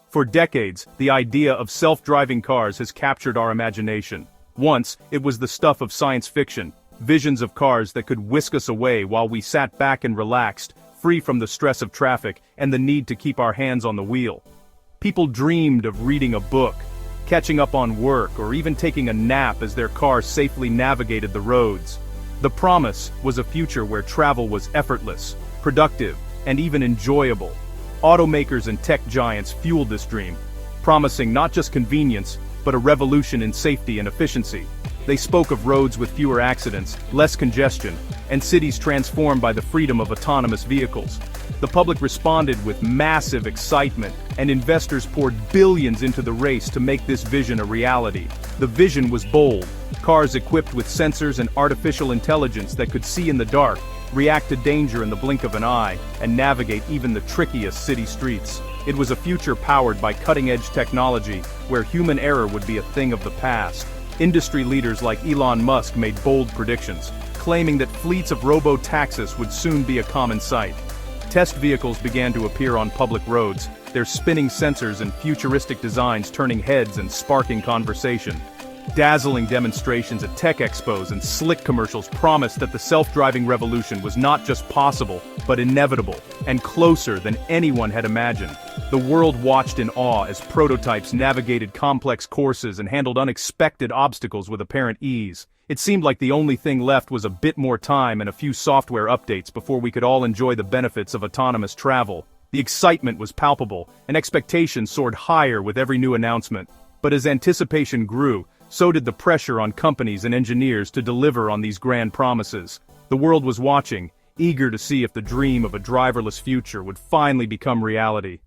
For decades, the idea of self-driving cars has captured our imagination. Once, it was the stuff of science fiction, visions of cars that could whisk us away while we sat back and relaxed, free from the stress of traffic and the need to keep our hands on the wheel. People dreamed of reading a book, catching up on work, or even taking a nap as their car safely navigated the roads. The promise was a future where travel was effortless, productive, and even enjoyable. Automakers and tech giants fueled this dream, promising not just convenience, but a revolution in safety and efficiency. They spoke of roads with fewer accidents, less congestion, and cities transformed by the freedom of autonomous vehicles. The public responded with massive excitement, and investors poured billions into the race to make this vision a reality. The vision was bold: cars equipped with sensors and artificial intelligence that could see in the dark, react to danger in the blink of an eye, and navigate even the trickiest city streets. It was a future powered by cutting-edge technology, where human error would be a thing of the past. Industry leaders like Elon Musk made bold predictions, claiming that fleets of robo-taxis would soon be a common sight. Test vehicles began to appear on public roads, their spinning sensors and futuristic designs turning heads and sparking conversation. Dazzling demonstrations at tech expos and slick commercials promised that the self-driving revolution was not just possible, but inevitable, and closer than anyone had imagined. The world watched in awe as prototypes navigated complex courses and handled unexpected obstacles with apparent ease. It seemed like the only thing left was a bit more time and a few software updates before we could all enjoy the benefits of autonomous travel. The excitement was palpable, and expectations soared higher with every new announcement. But as anticipation grew, so did the pressure on companies and engineers to deliver on these grand promises. The world was watching, eager to see if the dream of a driverless future would finally become reality.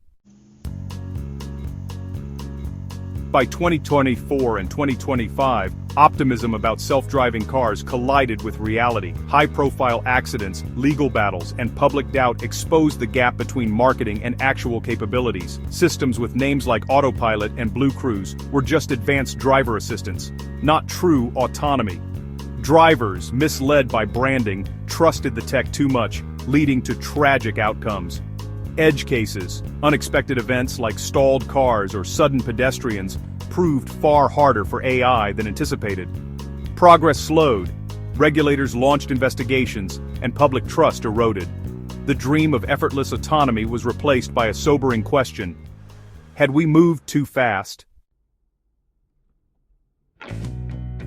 By 2024 and 2025, optimism about self-driving cars collided with reality. High-profile accidents, legal battles, and public doubt exposed the gap between marketing and actual capabilities. Systems with names like Autopilot and Blue Cruise were just advanced driver assistants, not true autonomy. Drivers, misled by branding, trusted the tech too much, leading to tragic outcomes. Edge cases, unexpected events like stalled cars or sudden pedestrians, proved far harder for AI than anticipated. Progress slowed, regulators launched investigations, and public trust eroded. The dream of effortless autonomy was replaced by a sobering question: had we moved too fast?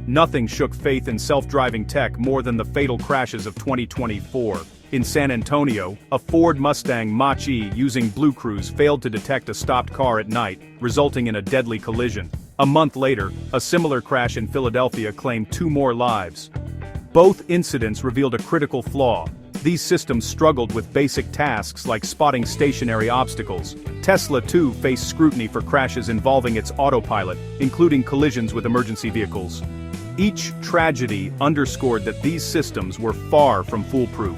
Nothing shook faith in self-driving tech more than the fatal crashes of 2024. In San Antonio, a Ford Mustang Mach-E using Blue Cruise failed to detect a stopped car at night, resulting in a deadly collision. A month later, a similar crash in Philadelphia claimed 2 more lives. Both incidents revealed a critical flaw. These systems struggled with basic tasks like spotting stationary obstacles. Tesla too faced scrutiny for crashes involving its autopilot, including collisions with emergency vehicles. Each tragedy underscored that these systems were far from foolproof.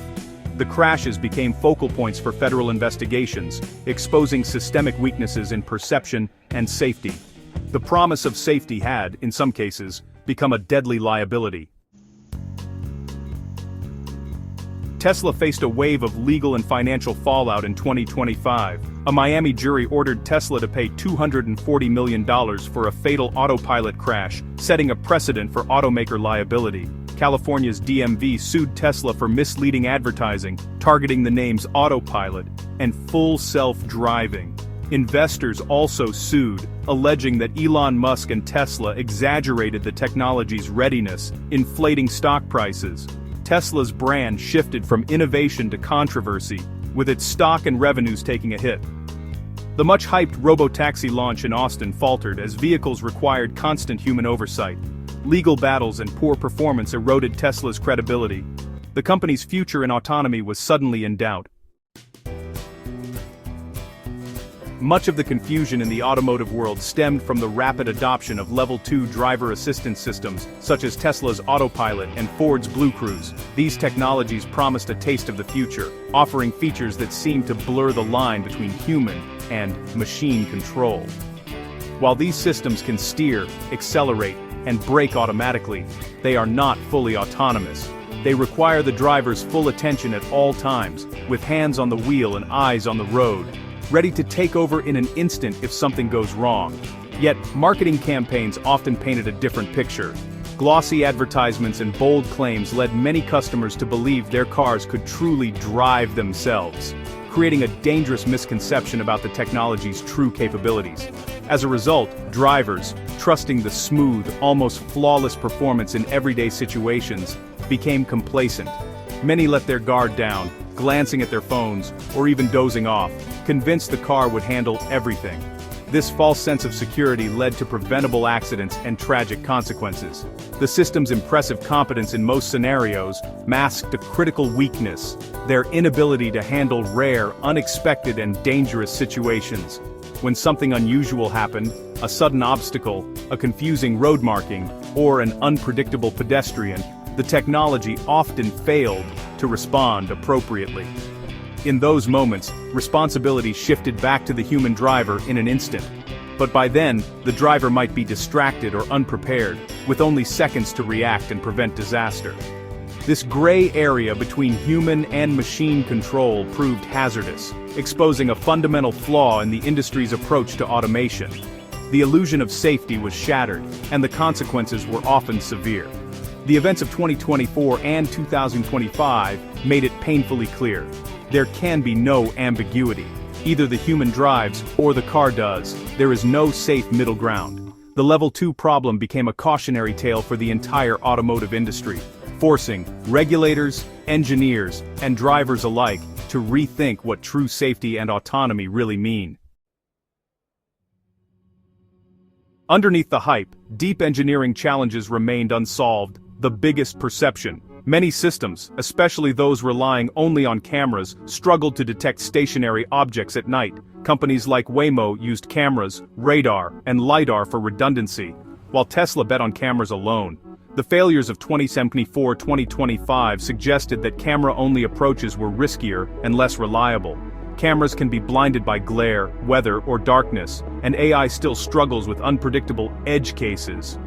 The crashes became focal points for federal investigations, exposing systemic weaknesses in perception and safety. The promise of safety had, in some cases, become a deadly liability. Tesla faced a wave of legal and financial fallout in 2025. A Miami jury ordered Tesla to pay $240 million for a fatal autopilot crash, setting a precedent for automaker liability. California's DMV sued Tesla for misleading advertising, targeting the names autopilot and full self-driving. Investors also sued, alleging that Elon Musk and Tesla exaggerated the technology's readiness, inflating stock prices. Tesla's brand shifted from innovation to controversy, with its stock and revenues taking a hit. The much-hyped robotaxi launch in Austin faltered as vehicles required constant human oversight. Legal battles and poor performance eroded Tesla's credibility. The company's future in autonomy was suddenly in doubt. Much of the confusion in the automotive world stemmed from the rapid adoption of Level 2 driver assistance systems, such as Tesla's Autopilot and Ford's Blue Cruise. These technologies promised a taste of the future, offering features that seemed to blur the line between human and machine control. While these systems can steer, accelerate, and brake automatically, they are not fully autonomous. They require the driver's full attention at all times, with hands on the wheel and eyes on the road. ready to take over in an instant if something goes wrong. Yet, marketing campaigns often painted a different picture. Glossy advertisements and bold claims led many customers to believe their cars could truly drive themselves, creating a dangerous misconception about the technology's true capabilities. As a result, drivers, trusting the smooth, almost flawless performance in everyday situations, became complacent. Many let their guard down, glancing at their phones, or even dozing off, convinced the car would handle everything. This false sense of security led to preventable accidents and tragic consequences. The system's impressive competence in most scenarios masked a critical weakness: their inability to handle rare, unexpected, and dangerous situations. When something unusual happened, a sudden obstacle, a confusing road marking, or an unpredictable pedestrian, the technology often failed to respond appropriately. In those moments, responsibility shifted back to the human driver in an instant. But by then, the driver might be distracted or unprepared, with only seconds to react and prevent disaster. This gray area between human and machine control proved hazardous, exposing a fundamental flaw in the industry's approach to automation. The illusion of safety was shattered, and the consequences were often severe. The events of 2024 and 2025 made it painfully clear. There can be no ambiguity. Either the human drives, or the car does. There is no safe middle ground. The Level 2 problem became a cautionary tale for the entire automotive industry, forcing regulators, engineers, and drivers alike to rethink what true safety and autonomy really mean. Underneath the hype, deep engineering challenges remained unsolved. The biggest perception. Many systems, especially those relying only on cameras, struggled to detect stationary objects at night. Companies like Waymo used cameras, radar, and LiDAR for redundancy, while Tesla bet on cameras alone. The failures of 2024-2025 suggested that camera-only approaches were riskier and less reliable. Cameras can be blinded by glare, weather, or darkness, and AI still struggles with unpredictable edge cases.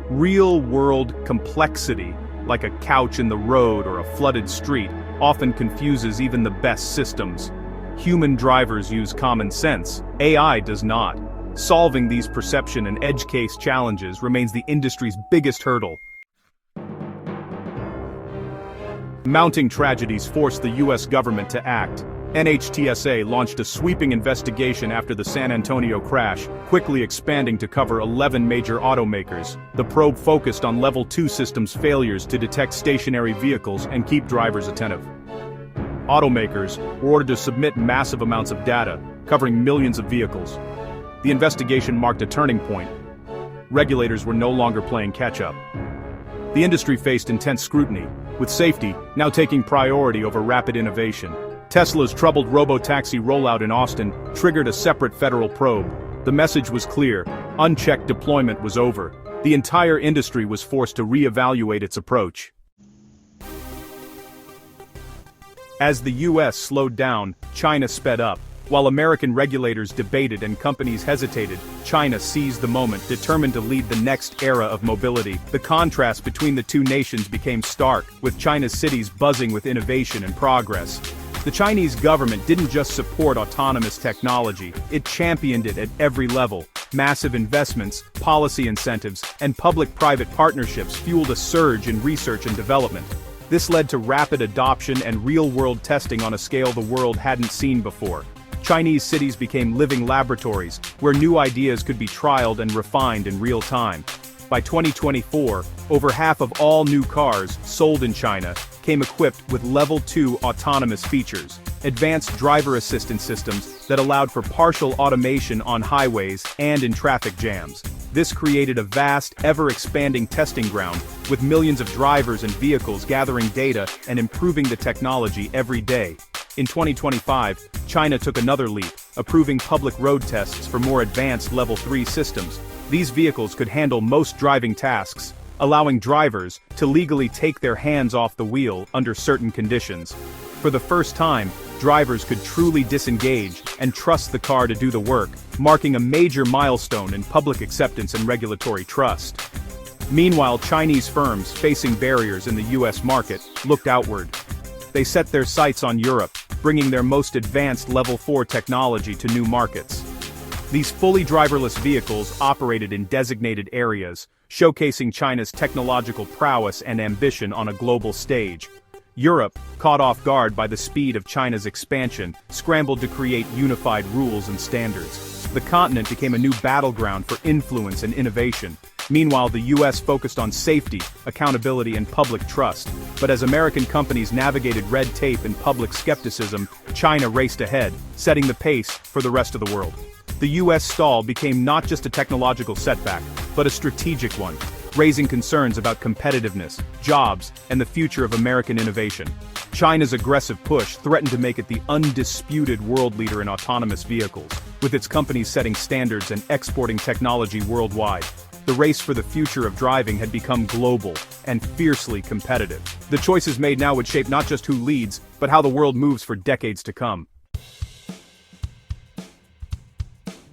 Real-world complexity, like a couch in the road or a flooded street, often confuses even the best systems. Human drivers use common sense. AI does not. Solving these perception and edge case challenges remains the industry's biggest hurdle. Mounting tragedies forced the U.S. government to act. NHTSA launched a sweeping investigation after the San Antonio crash, quickly expanding to cover 11 major automakers. The probe focused on Level 2 systems' failures to detect stationary vehicles and keep drivers attentive. Automakers were ordered to submit massive amounts of data, covering millions of vehicles. The investigation marked a turning point. Regulators were no longer playing catch-up. The industry faced intense scrutiny, with safety now taking priority over rapid innovation. Tesla's troubled robotaxi rollout in Austin triggered a separate federal probe. The message was clear: unchecked deployment was over. The entire industry was forced to reevaluate its approach. As the US slowed down, China sped up. While American regulators debated and companies hesitated, China seized the moment, determined to lead the next era of mobility. The contrast between the two nations became stark, with China's cities buzzing with innovation and progress. The Chinese government didn't just support autonomous technology, it championed it at every level. Massive investments, policy incentives, and public-private partnerships fueled a surge in research and development. This led to rapid adoption and real-world testing on a scale the world hadn't seen before. Chinese cities became living laboratories, where new ideas could be trialed and refined in real time. By 2024, over half of all new cars sold in China came equipped with Level 2 autonomous features, advanced driver assistance systems that allowed for partial automation on highways and in traffic jams. This created a vast, ever-expanding testing ground, with millions of drivers and vehicles gathering data and improving the technology every day. In 2025, China took another leap, approving public road tests for more advanced Level 3 systems. These vehicles could handle most driving tasks, allowing drivers to legally take their hands off the wheel under certain conditions. For the first time, drivers could truly disengage and trust the car to do the work, marking a major milestone in public acceptance and regulatory trust. Meanwhile, Chinese firms facing barriers in the US market looked outward. They set their sights on Europe, bringing their most advanced Level 4 technology to new markets. These fully driverless vehicles operated in designated areas, showcasing China's technological prowess and ambition on a global stage. Europe, caught off guard by the speed of China's expansion, scrambled to create unified rules and standards. The continent became a new battleground for influence and innovation. Meanwhile, the US focused on safety, accountability, and public trust. But as American companies navigated red tape and public skepticism, China raced ahead, setting the pace for the rest of the world. The US stall became not just a technological setback, but a strategic one, raising concerns about competitiveness, jobs, and the future of American innovation. China's aggressive push threatened to make it the undisputed world leader in autonomous vehicles, with its companies setting standards and exporting technology worldwide. The race for the future of driving had become global and fiercely competitive. The choices made now would shape not just who leads, but how the world moves for decades to come.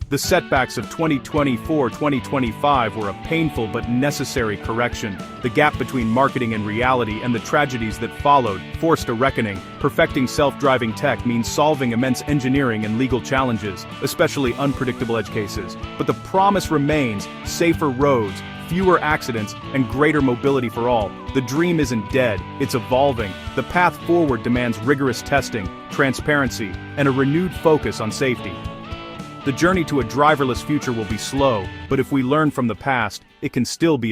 The setbacks of 2024-2025 were a painful but necessary correction. The gap between marketing and reality and the tragedies that followed forced a reckoning. Perfecting self-driving tech means solving immense engineering and legal challenges, especially unpredictable edge cases. But the promise remains: safer roads, fewer accidents, and greater mobility for all. The dream isn't dead, it's evolving. The path forward demands rigorous testing, transparency, and a renewed focus on safety. The journey to a driverless future will be slow, but if we learn from the past, it can still be